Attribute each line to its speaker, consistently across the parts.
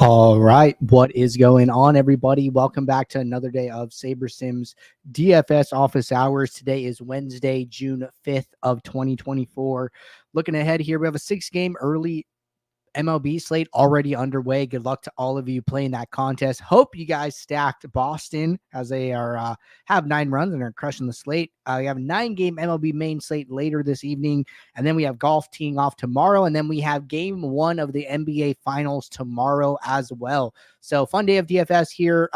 Speaker 1: All right, what is going on, everybody? Welcome back to another day of SaberSim's DFS office hours. Today is Wednesday, June 5th of 2024. Looking ahead here, we have a 6-game early MLB slate already underway. Good luck to all of you playing that contest. Hope you guys stacked Boston as they are have 9 runs and are crushing the slate. We have a 9-game MLB main slate later this evening, and then we have golf teeing off tomorrow, and then we have game 1 of the NBA Finals tomorrow as well. So fun day of DFS here.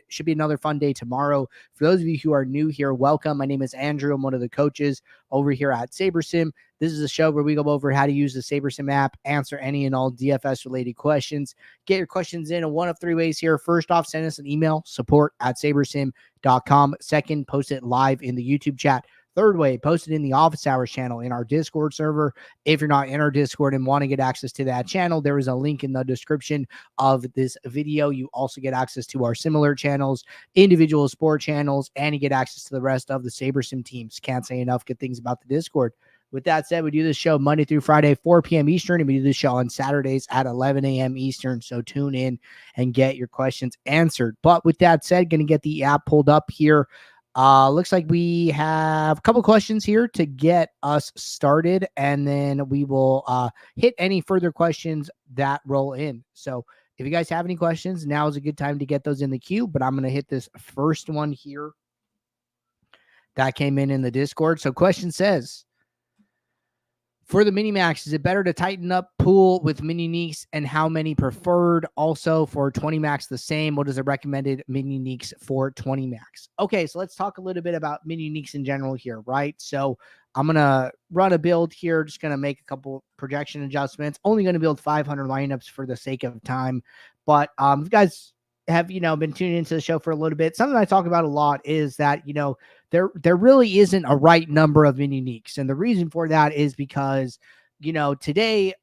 Speaker 1: Should be another fun day tomorrow. For those of you who are new here, welcome. My name is Andrew. I'm one of the coaches over here at SaberSim. This is a show where we go over how to use the SaberSim app, answer any and all DFS-related questions. Get your questions in one of 3 ways here. First off, send us an email, support@sabersim.com. Second, post it live in the YouTube chat. Third way, post it in the office hours channel in our Discord server. If you're not in our Discord and want to get access to that channel, there is a link in the description of this video. You also get access to our similar channels, individual sport channels, and you get access to the rest of the SaberSim teams. Can't say enough good things about the Discord. With that said, we do this show Monday through Friday, 4 p.m. Eastern, and we do this show on Saturdays at 11 a.m. Eastern. So tune in and get your questions answered. But with that said, going to get the app pulled up here. Looks like we have a couple questions here to get us started, and then we will hit any further questions that roll in. So if you guys have any questions, now is a good time to get those in the queue, but I'm going to hit this first one here that came in the Discord. So question says, for the mini max, is it better to tighten up pool with mini neeks, and how many preferred? Also for 20 max, the same. What is the recommended mini neeks for 20 max? Okay, so let's talk a little bit about mini neeks in general here, right? So I'm going to run a build here, just going to make a couple projection adjustments. Only going to build 500 lineups for the sake of time. But if you guys have, been tuning into the show for a little bit, something I talk about a lot is that, there really isn't a right number of mini neeks. And the reason for that is because, today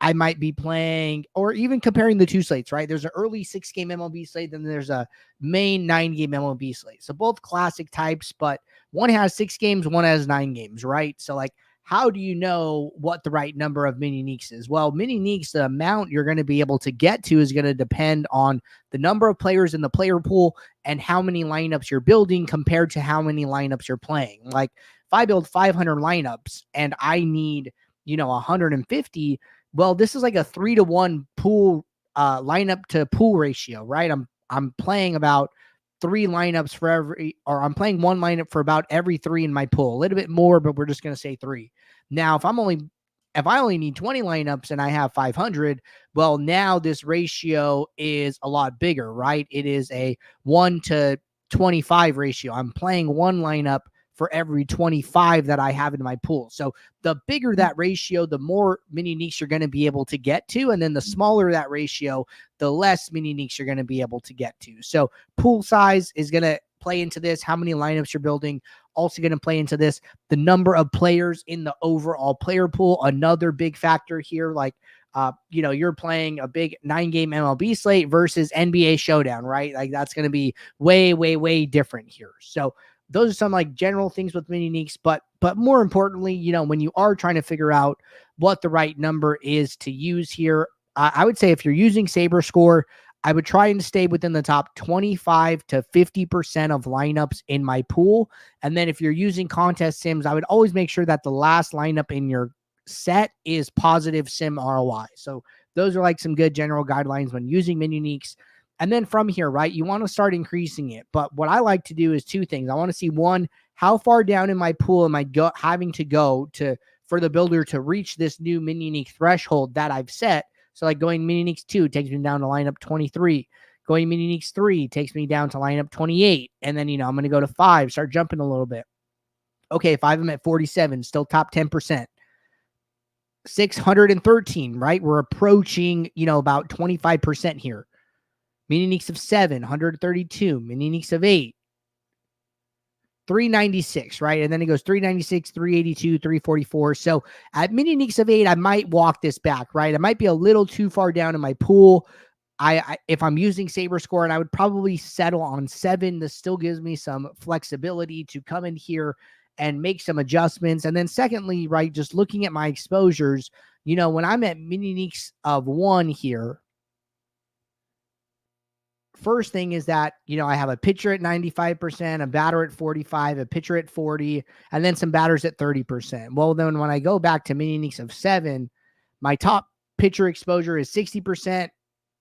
Speaker 1: I might be playing, or even comparing the 2 slates, right? There's an early 6-game MLB slate, then there's a main 9-game MLB slate. So both classic types, but one has 6 games, one has 9 games, right? So how do you know what the right number of mini neeks is? Well, mini neeks, the amount you're going to be able to get to is going to depend on the number of players in the player pool and how many lineups you're building compared to how many lineups you're playing. Like if I build 500 lineups and I need, 150, well, this is like a 3-to-1 pool lineup to pool ratio, right? I'm playing about 3 lineups for every, or I'm playing 1 lineup for about every 3 in my pool. A little bit more, but we're just going to say 3. Now, if I only need 20 lineups and I have 500, well, now this ratio is a lot bigger, right? It is a 1 to 25 ratio. I'm playing 1 lineup for every 25 that I have in my pool. So the bigger that ratio, the more mini neeks you're going to be able to get to. And then the smaller that ratio, the less mini neeks you're going to be able to get to. So pool size is going to play into this. How many lineups you're building, also going to play into this. The number of players in the overall player pool, another big factor here. You're playing a big 9-game MLB slate versus NBA Showdown, right? Like that's going to be way, way, way different here. So those are some general things with mini neeks, but more importantly, when you are trying to figure out what the right number is to use here, I would say if you're using SaberScore, I would try and stay within the top 25 to 50% of lineups in my pool. And then if you're using contest sims, I would always make sure that the last lineup in your set is positive sim ROI. So those are some good general guidelines when using mini neeks. And then from here, right, you want to start increasing it. But what I like to do is 2 things. I want to see, 1, how far down in my pool am I having to go for the builder to reach this new mini neek threshold that I've set. So going mini neeks 2 takes me down to lineup 23. Going mini neeks 3 takes me down to lineup 28. And then, I'm going to go to 5, start jumping a little bit. Okay, 5, I'm at 47, still top 10%. 613, right? We're approaching, about 25% here. Mini neeks of 7, 132. Mini neeks of 8, 396, right? And then it goes 396, 382, 344. So at mini neeks of 8, I might walk this back, right? I might be a little too far down in my pool. If I'm using SaberScore, and I would probably settle on 7. This still gives me some flexibility to come in here and make some adjustments. And then secondly, right, just looking at my exposures, when I'm at mini neeks of 1 here, first thing is that, I have a pitcher at 95%, a batter at 45, a pitcher at 40, and then some batters at 30%. Well, then when I go back to mini leagues of 7, my top pitcher exposure is 60%,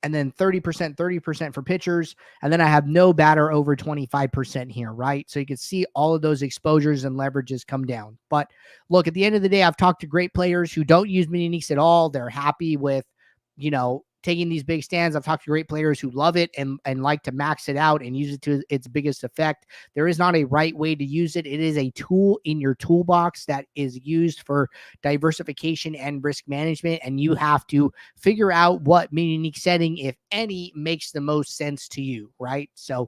Speaker 1: and then 30% for pitchers. And then I have no batter over 25% here, right? So you can see all of those exposures and leverages come down. But look, at the end of the day, I've talked to great players who don't use mini leagues at all. They're happy with, taking these big stands. I've talked to great players who love it and like to max it out and use it to its biggest effect. There is not a right way to use it. It is a tool in your toolbox that is used for diversification and risk management. And you have to figure out what mini league setting, if any, makes the most sense to you, right? So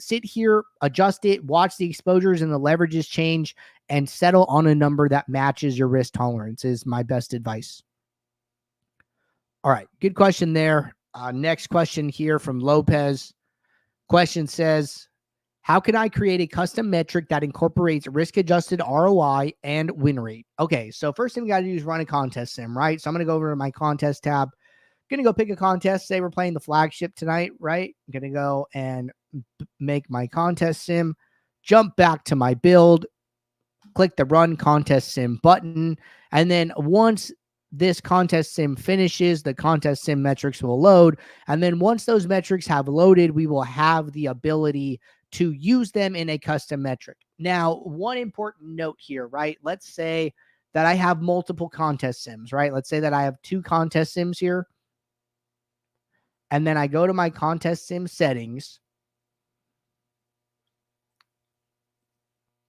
Speaker 1: sit here, adjust it, watch the exposures and the leverages change, and settle on a number that matches your risk tolerance is my best advice. All right, good question there. Next question here from Lopez. Question says, how can I create a custom metric that incorporates risk-adjusted ROI and win rate? Okay, so first thing we got to do is run a contest sim, right? So I'm going to go over to my contest tab. I'm going to go pick a contest. Say we're playing the flagship tonight, right? I'm going to go and make my contest sim, jump back to my build, click the run contest sim button, and then once this contest sim finishes, the contest sim metrics will load. And then once those metrics have loaded, we will have the ability to use them in a custom metric. Now, one important note here, right? Let's say that I have multiple contest sims, right? Let's say that I have 2 contest sims here. And then I go to my contest sim settings.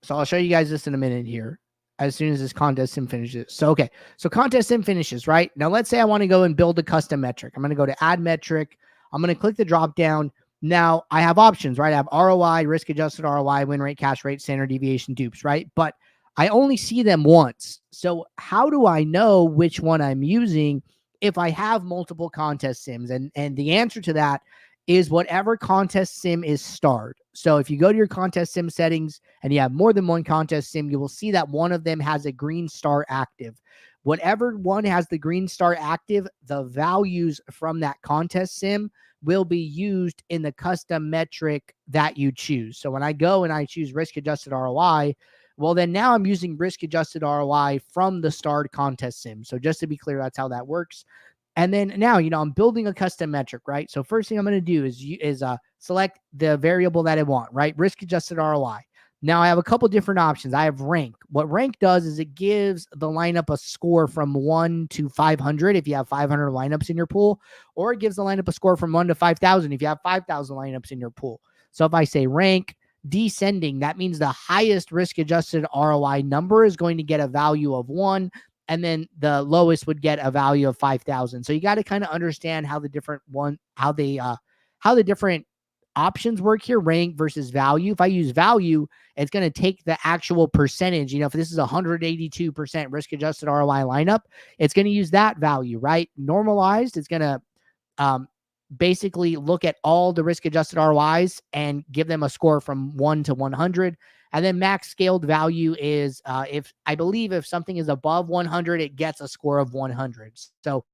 Speaker 1: So I'll show you guys this in a minute here, as soon as this contest sim finishes. So, okay. So contest sim finishes, right? Now, let's say I want to go and build a custom metric. I'm going to go to add metric. I'm going to click the drop down. Now I have options, right? I have ROI, risk adjusted ROI, win rate, cash rate, standard deviation, dupes, right? But I only see them once. So how do I know which one I'm using if I have multiple contest sims? And the answer to that is whatever contest sim is starred. So if you go to your contest sim settings and you have more than one contest sim, you will see that one of them has a green star active. Whatever one has the green star active, the values from that contest sim will be used in the custom metric that you choose. So when I go and I choose risk adjusted ROI, well, then now I'm using risk adjusted ROI from the starred contest sim. So just to be clear, that's how that works. And then now, I'm building a custom metric, right? So first thing I'm going to do is select the variable that I want, right? Risk adjusted ROI. Now I have a couple different options. I have rank. What rank does is it gives the lineup a score from 1 to 500 if you have 500 lineups in your pool, or it gives the lineup a score from 1 to 5,000 if you have 5,000 lineups in your pool. So if I say rank descending, that means the highest risk adjusted ROI number is going to get a value of 1. And then the lowest would get a value of 5,000. So you got to kind of understand how the different options work here, rank versus value. If I use value, it's going to take the actual percentage. If this is 182% risk adjusted ROI lineup, it's going to use that value, right? Normalized, it's going to basically look at all the risk adjusted ROIs and give them a score from 1 to 100. And then max scaled value is if something is above 100, it gets a score of 100. So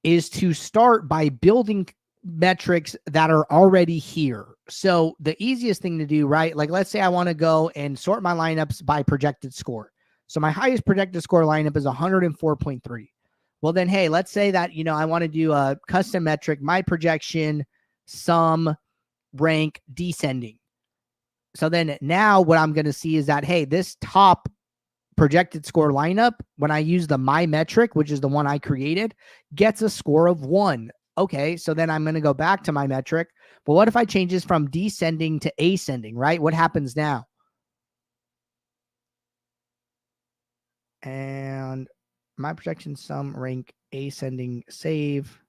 Speaker 1: is to start by building metrics that are already here. So the easiest thing to do, right? Like let's say I want to go and sort my lineups by projected score. So my highest projected score lineup is 104.3. Well, then, hey, let's say that, I want to do a custom metric, my projection, sum, rank, descending. So then now what I'm going to see is that, hey, this top projected score lineup, when I use the my metric, which is the one I created, gets a score of 1. Okay, so then I'm going to go back to my metric. But what if I change this from descending to ascending, right? What happens now? And my projection, sum, rank, ascending, save.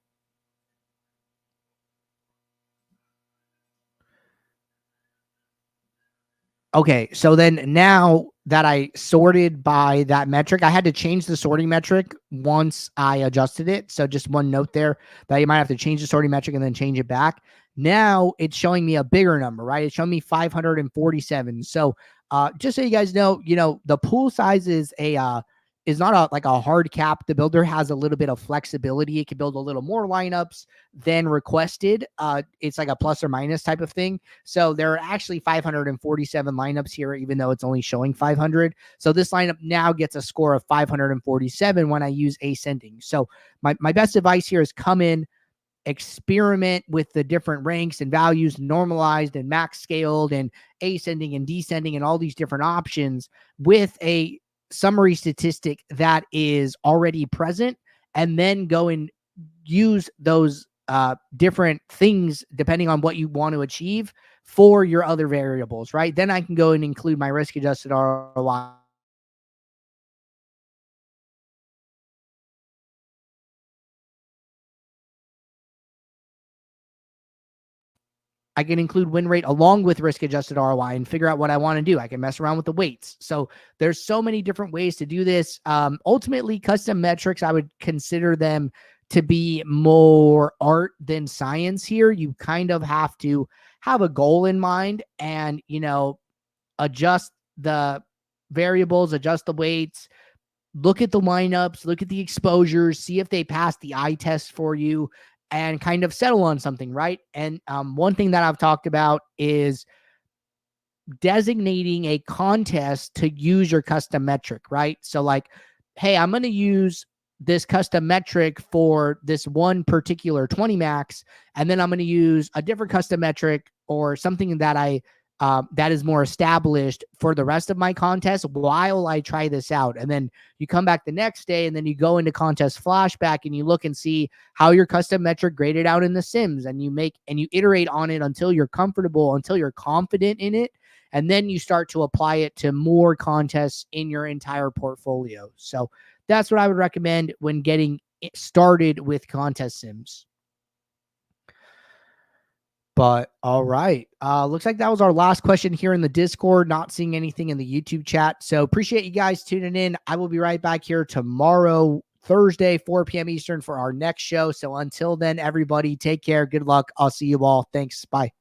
Speaker 1: Okay, so then now that I sorted by that metric, I had to change the sorting metric once I adjusted it. So just one note there that you might have to change the sorting metric and then change it back. Now it's showing me a bigger number, right? It's showing me 547. So just so you guys know, the pool size is is not like a hard cap. The builder has a little bit of flexibility. It can build a little more lineups than requested. It's like a plus or minus type of thing. So there are actually 547 lineups here, even though it's only showing 500. So this lineup now gets a score of 547 when I use ascending. So my best advice here is come in, experiment with the different ranks and values, normalized and max scaled and ascending and descending and all these different options with a summary statistic that is already present, and then go and use those different things depending on what you want to achieve for your other variables, right? Then I can go and include my risk adjusted ROI. I can include win rate along with risk adjusted ROI and figure out what I want to do. I can mess around with the weights. So there's so many different ways to do this. Ultimately, custom metrics, I would consider them to be more art than science here. You kind of have to have a goal in mind and, adjust the variables, adjust the weights, look at the lineups, look at the exposures, see if they pass the eye test for you, and kind of settle on something, right? And one thing that I've talked about is designating a contest to use your custom metric, right? So like, hey, I'm going to use this custom metric for this one particular 20 max, and then I'm going to use a different custom metric or something that that is more established for the rest of my contest while I try this out. And then you come back the next day and then you go into contest flashback and you look and see how your custom metric graded out in the sims, and you iterate on it until you're comfortable, until you're confident in it. And then you start to apply it to more contests in your entire portfolio. So that's what I would recommend when getting started with contest sims. But all right. Looks like that was our last question here in the Discord. Not seeing anything in the YouTube chat. So appreciate you guys tuning in. I will be right back here tomorrow, Thursday, 4 p.m. Eastern for our next show. So until then, everybody, take care. Good luck. I'll see you all. Thanks. Bye.